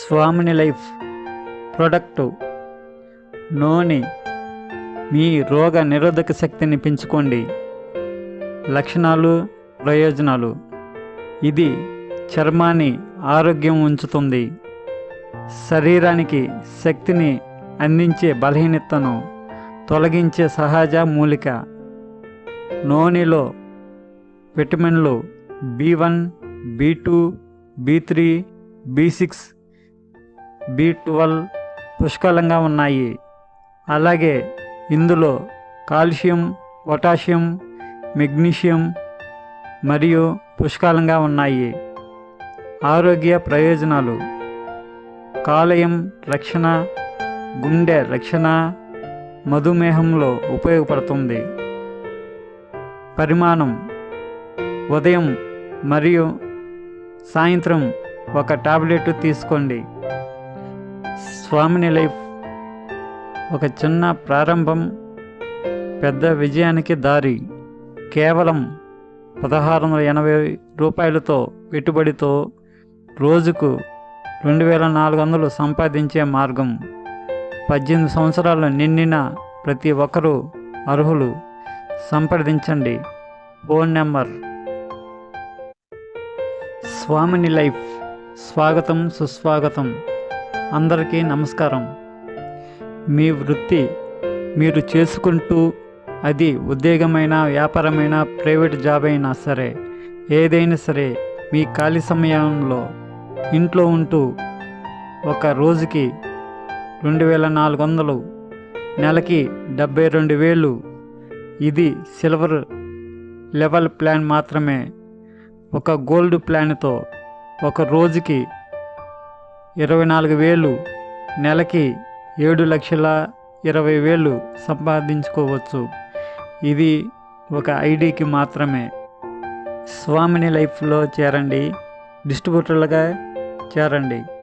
స్వామిని life product నూనె మీ రోగ నిరోధక శక్తిని పెంచుకోండి. లక్షణాలు, ప్రయోజనాలు. ఇది చర్మాన్ని ఆరోగ్యం ఉంచుతుంది. శరీరానికి శక్తిని అందించే బలహీనతను తొలగించే సహజ మూలిక. నూనెలో విటమిన్లు B1, B2, B3, B6, B12 పుష్కలంగా ఉన్నాయి. అలాగే ఇందులో కాల్షియం, పొటాషియం, మెగ్నీషియం మరియు పుష్కలంగా ఉన్నాయి. ఆరోగ్య ప్రయోజనాలు: కాలేయం రక్షణ, గుండె రక్షణ, మధుమేహంలో ఉపయోగపడుతుంది. పరిమాణం: ఉదయం మరియు సాయంత్రం ఒక టాబ్లెట్ తీసుకోండి. స్వామిని లైఫ్ ఒక చిన్న ప్రారంభం, పెద్ద విజయానికి దారి. కేవలం 1680 రూపాయలతో పెట్టుబడితో రోజుకు 2400 సంపాదించే మార్గం. 18 సంవత్సరాలు నిండిన ప్రతి ఒక్కరూ అర్హులు. సంప్రదించండి. Phone number. స్వామిని లైఫ్ స్వాగతం, సుస్వాగతం. అందరికీ నమస్కారం. మీ వృత్తి మీరు చేసుకుంటూ, అది ఉద్యోగమైన, వ్యాపారమైన, ప్రైవేట్ జాబ్ అయినా సరే, ఏదైనా సరే, మీ ఖాళీ సమయంలో ఇంట్లో ఉంటూ ఒక రోజుకి 2400, నెలకి 72,000. ఇది సిల్వర్ లెవెల్ ప్లాన్ మాత్రమే. ఒక గోల్డ్ ప్లాన్తో ఒక రోజుకి 24,000, నెలకి 7,20,000 సంపాదించుకోవచ్చు. ఇది ఒక ఐడికి మాత్రమే. స్వామిని లైఫ్లో చేరండి, డిస్ట్రిబ్యూటర్లుగా చేరండి.